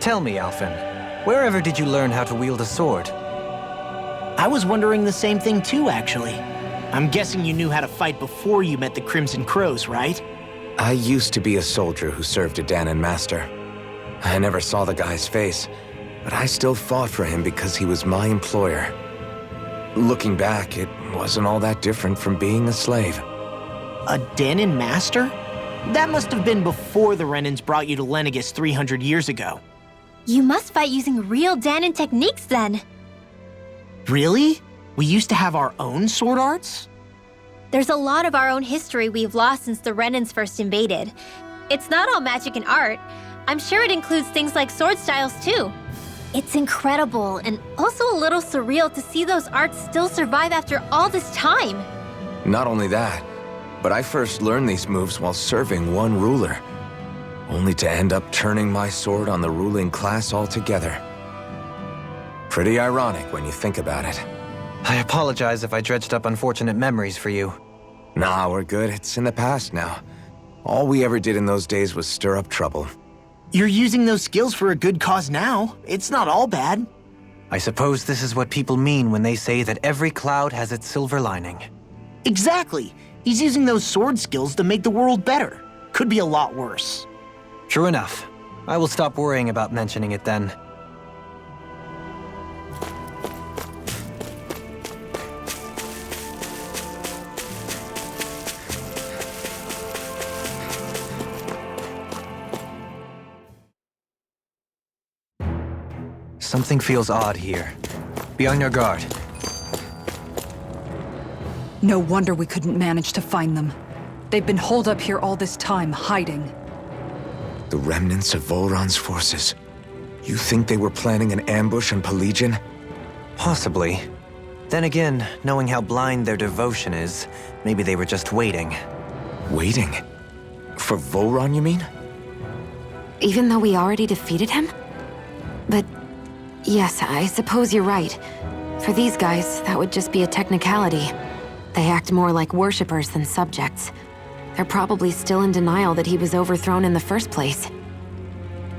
Tell me, Alphen, wherever did you learn how to wield a sword? I was wondering the same thing too, actually. I'm guessing you knew how to fight before you met the Crimson Crows, right? I used to be a soldier who served a Dahnan master. I never saw the guy's face, but I still fought for him because he was my employer. Looking back, it wasn't all that different from being a slave. A Dahnan master? That must have been before the Renans brought you to Lenegis 300 years ago. You must fight using real Dahnan techniques then. Really? We used to have our own sword arts? There's a lot of our own history we've lost since the Renans first invaded. It's not all magic and art. I'm sure it includes things like sword styles too. It's incredible and also a little surreal to see those arts still survive after all this time. Not only that, but I first learned these moves while serving one ruler, only to end up turning my sword on the ruling class altogether. Pretty ironic when you think about it. I apologize if I dredged up unfortunate memories for you. Nah, we're good. It's in the past now. All we ever did in those days was stir up trouble. You're using those skills for a good cause now. It's not all bad. I suppose this is what people mean when they say that every cloud has its silver lining. Exactly. He's using those sword skills to make the world better. Could be a lot worse. True enough. I will stop worrying about mentioning it then. Something feels odd here. Be on your guard. No wonder we couldn't manage to find them. They've been holed up here all this time, hiding. The remnants of Volron's forces. You think they were planning an ambush on Pelegion? Possibly. Then again, knowing how blind their devotion is, maybe they were just waiting. Waiting? For Volron, you mean? Even though we already defeated him? But yes, I suppose you're right. For these guys, that would just be a technicality. They act more like worshippers than subjects. They're probably still in denial that he was overthrown in the first place.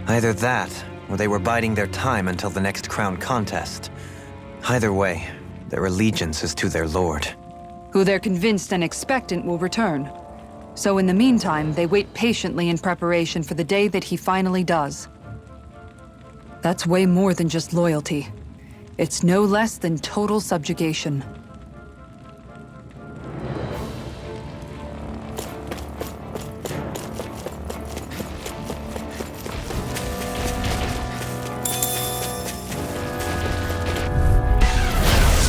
Either that, or they were biding their time until the next crown contest. Either way, their allegiance is to their lord. Who they're convinced and expectant will return. So in the meantime, they wait patiently in preparation for the day that he finally does. That's way more than just loyalty. It's no less than total subjugation.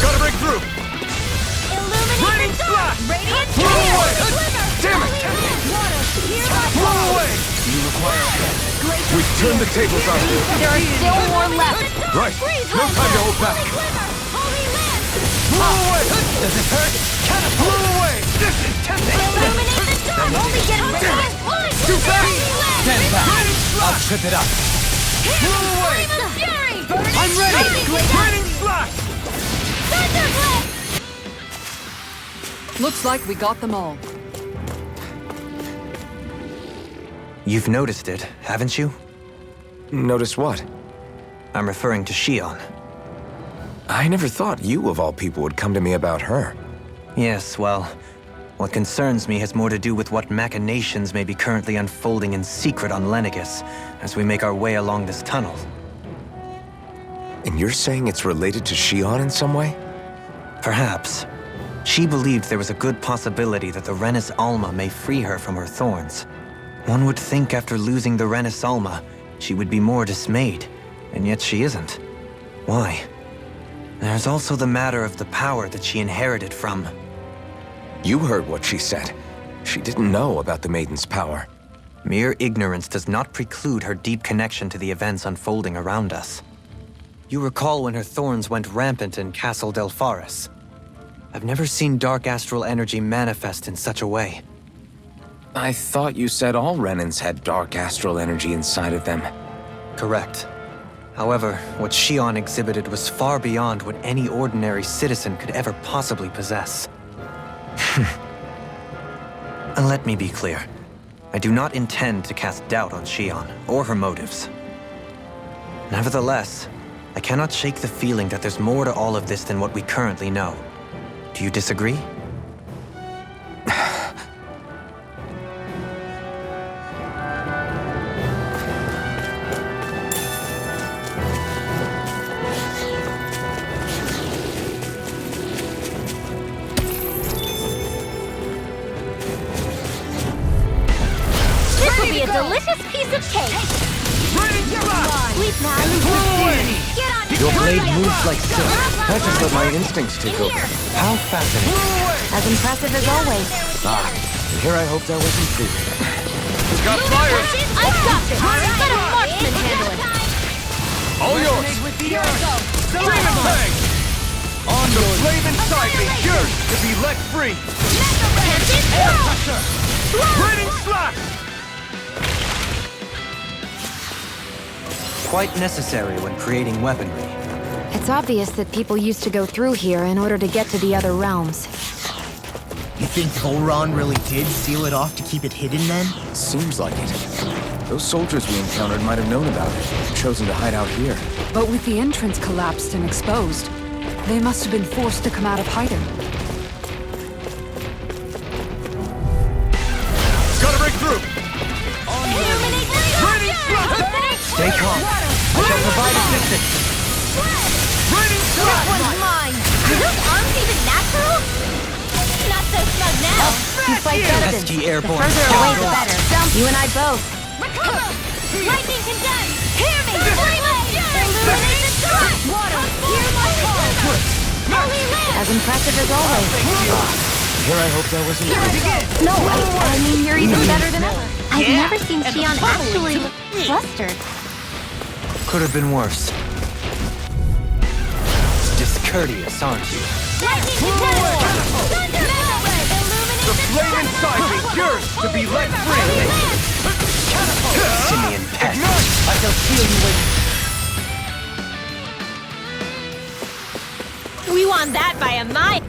Gotta break through! Raining slash! Blow away! Damn it! Blow away! You require help. We've turned the tables on you. There are still more left. Right. No time to hold back. Blow away! Does it hurt? Blow away! This is tempting! Illuminate the dark. Only get rid of this one. Too fast! Stand back. I'll trip it up. Blow away! Fury. I'm ready! Raining slash! Looks like we got them all. You've noticed it, haven't you? Notice what? I'm referring to Shion. I never thought you, of all people, would come to me about her. Yes, well, what concerns me has more to do with what machinations may be currently unfolding in secret on Lenegis as we make our way along this tunnel. And you're saying it's related to Shion in some way? Perhaps. She believed there was a good possibility that the Renis Alma may free her from her thorns. One would think after losing the Renis Alma, she would be more dismayed, and yet she isn't. Why? There's also the matter of the power that she inherited from. You heard what she said. She didn't know about the Maiden's power. Mere ignorance does not preclude her deep connection to the events unfolding around us. You recall when her thorns went rampant in Castle Delpharis. I've never seen dark astral energy manifest in such a way. I thought you said all Renans had dark astral energy inside of them. Correct. However, what Shion exhibited was far beyond what any ordinary citizen could ever possibly possess. And let me be clear. I do not intend to cast doubt on Shion or her motives. Nevertheless, I cannot shake the feeling that there's more to all of this than what we currently know. Do you disagree? This will be a delicious piece of cake. Sleep now. Get on Your blade moves like silk. I just let my instincts take over. How fascinating. As impressive as always. And here I hoped I was improving. He's got fire! I've got this. Let a marksman handle it. All yours! Demon Fang! On the flame inside me, yours to be let free! Air pressure! Burning slash! Quite necessary when creating weaponry. It's obvious that people used to go through here in order to get to the other realms. You think Volron really did seal it off to keep it hidden then? Seems like it. Those soldiers we encountered might have known about it, chosen to hide out here. But with the entrance collapsed and exposed, they must have been forced to come out of hiding. Gotta break through! Burning slash! Stay calm. I shall provide assistance. Burning slash! One's mine. Are those arms even natural? Not so snug now. You fight better than Pesky airborne further away the scoundrel. better. You and I both. Lightning condemned. Hear me. Illuminate the sun. Water. Hear my call. Holy land. As impressive as always. Here I hoped I was improving. No, I mean, you're even better than ever. I've never seen Xion actually look flustered. Could have been worse. Discourteous, aren't you? Lightning condemned. Thunder. Illuminate The flame inside me, yours to be let free! Simian pest. I shall feel you when... We won that by a mile.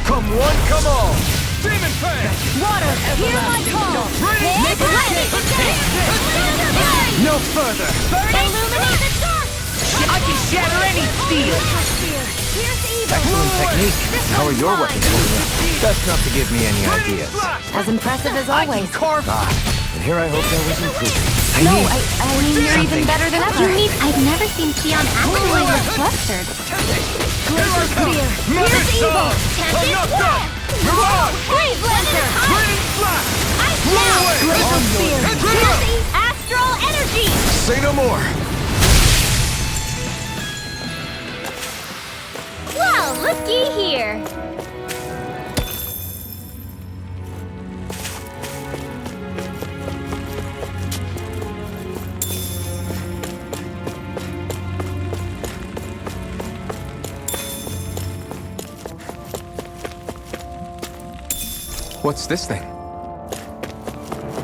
Come one, come all! Demon Fang! Water. Hear my call. Lightning condemned. No further! Illuminate the dark. I can shatter any steel! Here's evil. Excellent technique. How are your weapons holding up? Best not to give me any Burning ideas. slash! As impressive as always. Carve... And here I hoped I was improving. No, I mean, you're even better than ever. I've never seen Xion actually look flustered. Glacier clear! Here's evil. I'm not done! Move on! Brave Lancer. Burning slash! Now. Glacial Spear. Here's astral energy. Say no more! Well, looky here. What's this thing?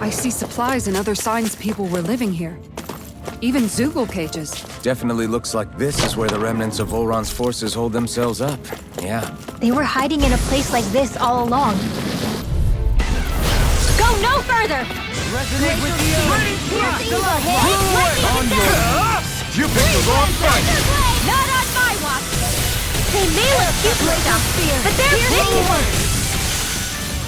I see supplies and other signs people were living here. Even Zoogle cages. Definitely looks like this is where the remnants of Volron's forces hold themselves up. Yeah. They were hiding in a place like this all along. Go no further! Resonate with the enemy! Here's evil. Lightning condemned. You picked the wrong fight! Not on my watch! They may look cute and stuff, but they're big.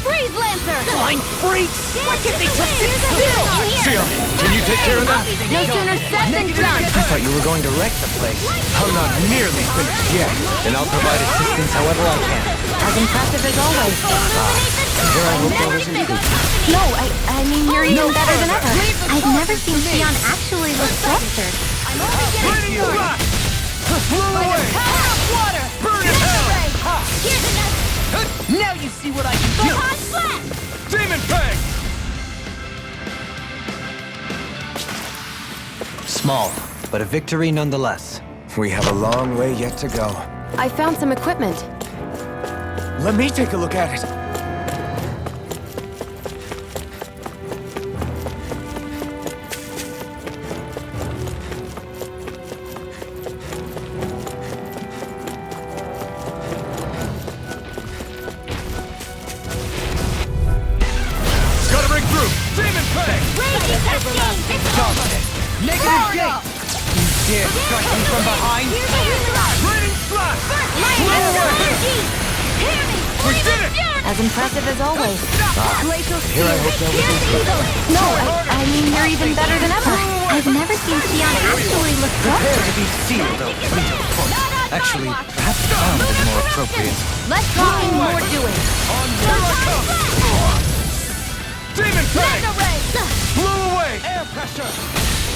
Freeze Lancer! Blind freaks! Why can't they just sit still? Sia, can you take care of that? No sooner said than done! I thought you were going to wreck the place. I'm not nearly finished yet. Then I'll provide assistance however I can. As impressive as always. Here I hope I was improving. No, I mean, you're even better than ever. I've never seen Xion actually look flustered. Burning slash! Flew away! Water! Burn in hell! Here's another! Now you see what I can do! Hot flat! Demon Fang! Small, but a victory nonetheless. We have a long way yet to go. I found some equipment. Let me take a look at it. Gotta break through! Demon Fang! Raging Cascade! Negative gate! dare strike me from behind? Raining slash! We did it! As impressive as always. Here I hope that was No, I mean, you're even better than ever. I've never seen Xion actually look Prepare good. to be sealed, O fleet of foot. Actually, perhaps found is more appropriate. Less talking, more doing. On here I come! Demon Tank! Blew away! Air pressure!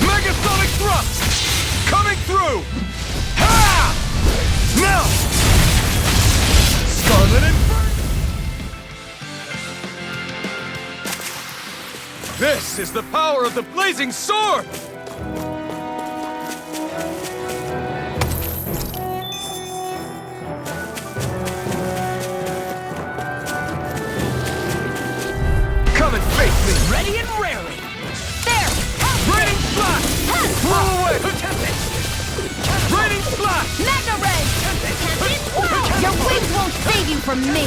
Megasonic thrust! Coming through! Ha! Now! Scarlet Inferno! This is the power of the blazing sword! Come and face me! Ready and raring. There! Raining slash! Blow away! Raining slash! Mega Ray! Your wings won't save you from me!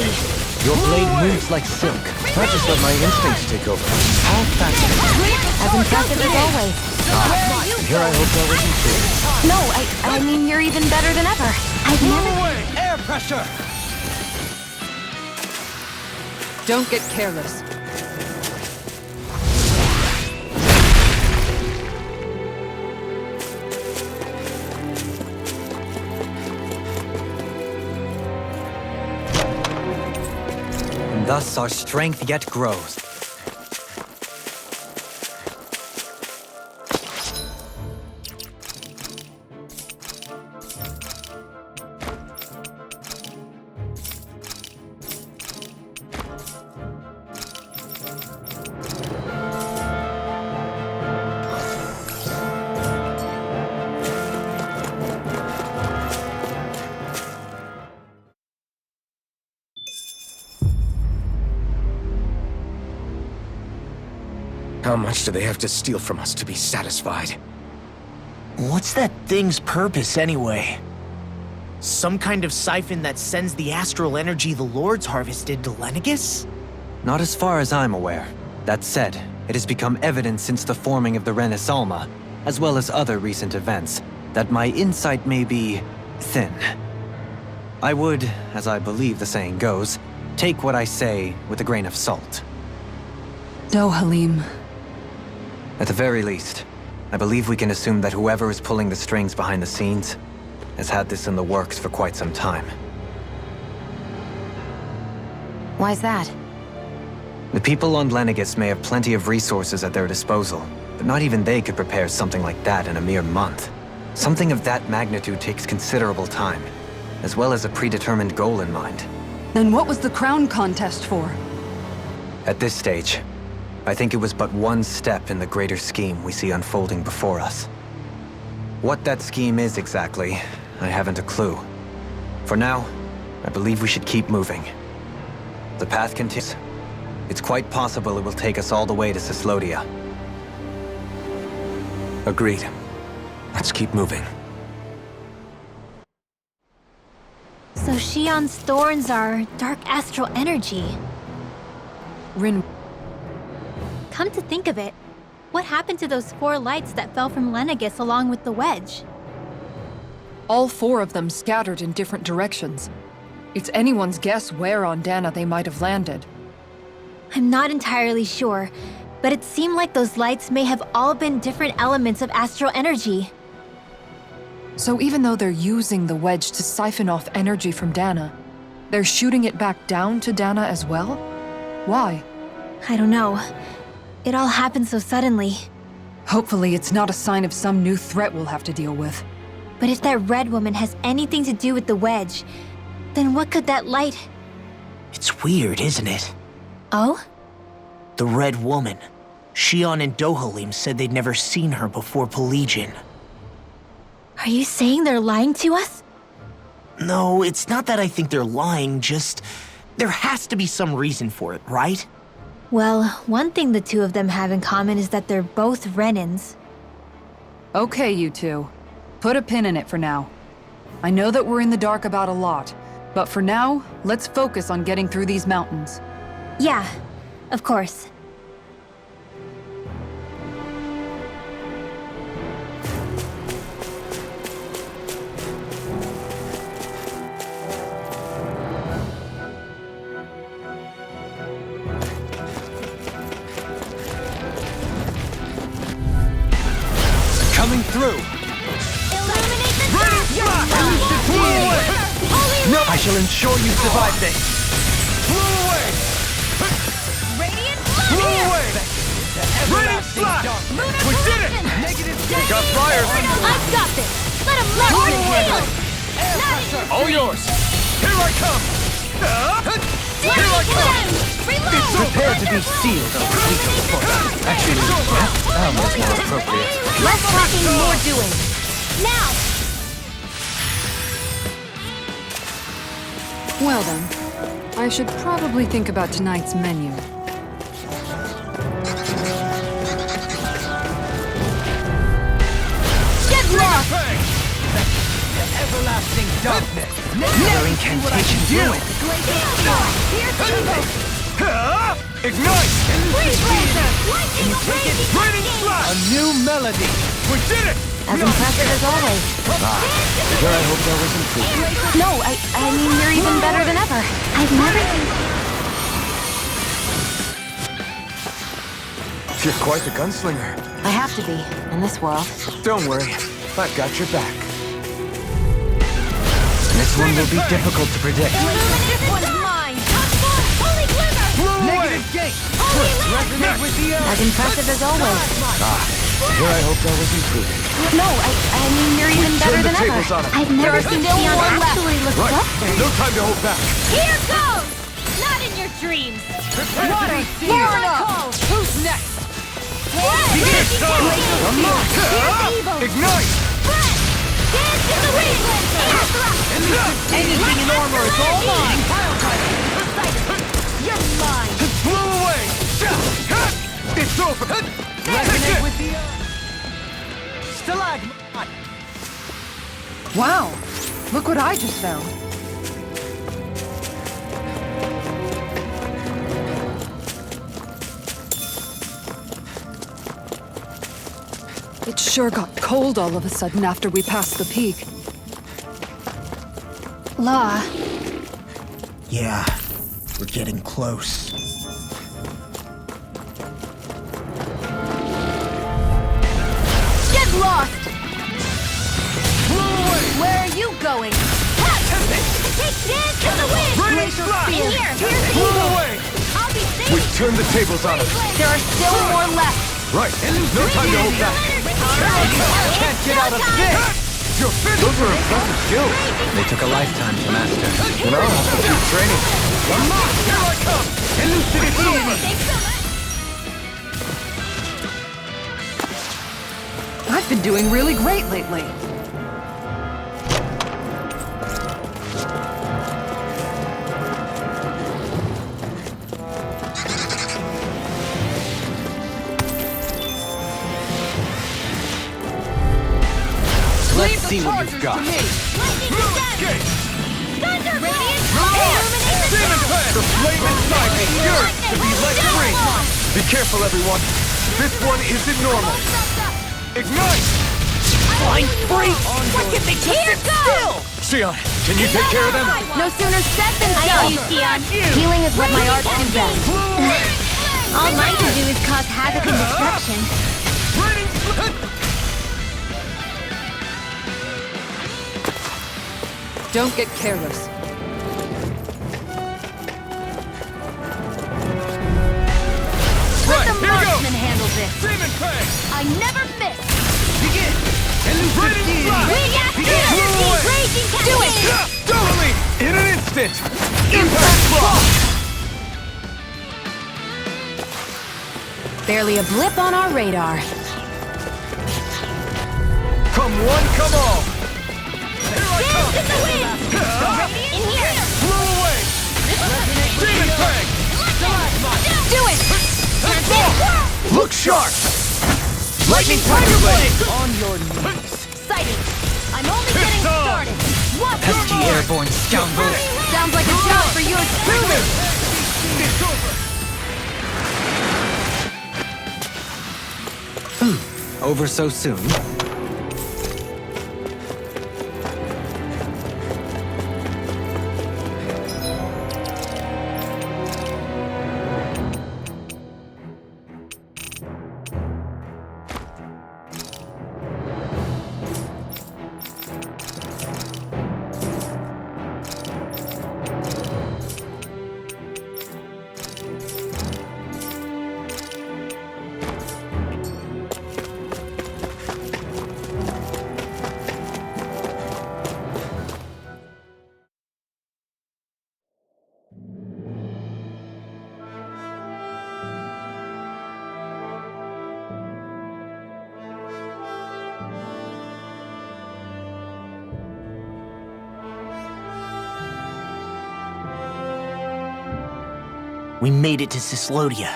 Your blade moves like silk. I just let my instincts take over. How fascinating. As impressive as always. Here I hope that wasn't true. No, I mean, you're even better than ever. I've Blow never... away! Air pressure! Don't get careless. And thus our strength yet grows. How much do they have to steal from us to be satisfied? What's that thing's purpose, anyway? Some kind of siphon that sends the astral energy the Lords harvested to Lenegus? Not as far as I'm aware. That said, it has become evident since the forming of the Renis Alma, as well as other recent events, that my insight may be thin. I would, as I believe the saying goes, take what I say with a grain of salt. No, Halim. At the very least, I believe we can assume that whoever is pulling the strings behind the scenes has had this in the works for quite some time. Why's that? The people on Lenegus may have plenty of resources at their disposal, but not even they could prepare something like that in a mere month. Something of that magnitude takes considerable time, as well as a predetermined goal in mind. Then what was the crown contest for? At this stage, I think it was but one step in the greater scheme we see unfolding before us. What that scheme is exactly, I haven't a clue. For now, I believe we should keep moving. The path continues. It's quite possible it will take us all the way to Cyslodia. Agreed. Let's keep moving. So Xion's thorns are dark astral energy. Rin... Come to think of it, what happened to those 4 lights that fell from Lenegus along with the wedge? All 4 of them scattered in different directions. It's anyone's guess where on Dana they might have landed. I'm not entirely sure, but it seemed like those lights may have all been different elements of astral energy. So even though they're using the wedge to siphon off energy from Dana, they're shooting it back down to Dana as well? Why? I don't know. It all happened so suddenly. Hopefully it's not a sign of some new threat we'll have to deal with. But if that red woman has anything to do with the wedge, then what could that light... It's weird, isn't it? Oh? The Red Woman. Xion and Dohalim said they'd never seen her before Pelegion. Are you saying they're lying to us? No, it's not that I think they're lying, just... there has to be some reason for it, right? Well, one thing the two of them have in common is that they're both Renins. Okay, you two. Put a pin in it for now. I know that we're in the dark about a lot, but for now, let's focus on getting through these mountains. Yeah, of course. Coming through! Illuminate the Raining top! Slash! Flew away! No, I shall ensure you survive this. Flew away! Radiant Flew Flash! away! Raining Slash! We did it! We got fires! I've got this! Let him handle it! All yours! Here I come! Here I come! Prepare to be sealed on Rito's foot. Actually, that was more appropriate. Less talking, more doing. Now! Well then, I should probably think about tonight's menu. Get lost! Everlasting darkness! Your incantation ruined. Ignite! Freeze Blazer! Lightning raging Raining Slash! A new melody! We did it! As impressive as always. Sure, I hope that was improved. No, I mean, you're even better than ever. I've never seen... You're quite the gunslinger. I have to be, in this world. Don't worry, I've got your back. This one will be difficult to predict. This one's mine! Holy Glimmer! Flew away! Negative gate! Holy Resonate with the As impressive as always. Sure, I hope that was improved. No, I mean, you're even better Turn the than tables ever. on him. I've never seen Sion actually look Right, up there. no time to hold back. Here goes! Not in your dreams! Water! Here up! Who's next? Here's Come on! evil! Ignite! Dance in the wind! Anything in armor is all mine! You're mine! Flew away! It's over! Resonate with the stalagmite! Wow! Look what I just found. It sure got cold all of a sudden after we passed the peak. Law. Yeah, we're getting close. Get lost! Flew away! Where are you going? Take dance in the wind! Raining Slash! In here! Here's the Flew evil! away! I'll be safe! We've turned the tables on him. There are still more left! Right, no time to hold back. Can't get out of this! You're finished! Those were impressive skills. They took a lifetime to master. You know, after keep training. Come on! Here I come! Elucidate over! Thanks so much! I've been doing really great lately. Let's see what you've got. Lightning Escape! descent! Thunder Radiant! Demon Illuminate Fang! The flame inside me yearns to be let free! Be careful, everyone! This one isn't normal! Ignite! Flying free! Why can't they just Here sit goes! still? Sion, can you take care of them? No sooner said than I know done. you, Sion. Healing is what my arts do best. All mine can do is cause havoc and destruction. Raining Slash! Don't get careless. Right, The here goes! marksman handles this. Demon Fang! I never miss. Begin! Raining Slash! Bring after Flew away! Raging cascade. Totally! In an instant! Impact block! Barely a blip on our radar. Come one, come all! Here I Dance in come! the wind. In here. Flew away! Demon Fang! Do it. Look sharp! Lightning Tiger Blade! On your knees. Sighting. I'm only getting on. started. Watch your Pesky mark. airborne scoundrel. Sounds like a job for you. It's over! Over so soon. We made it to Cyslodia.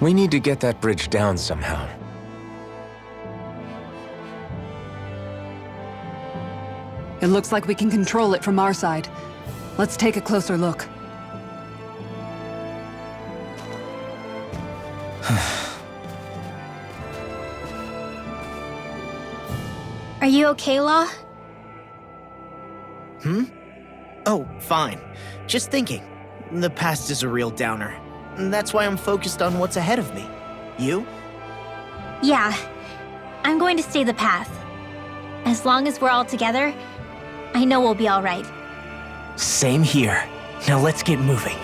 We need to get that bridge down somehow. It looks like we can control it from our side. Let's take a closer look. Are you okay, Law? Oh, fine. Just thinking. The past is a real downer. That's why I'm focused on what's ahead of me. You? Yeah. I'm going to stay the path. As long as we're all together, I know we'll be all right. Same here. Now let's get moving.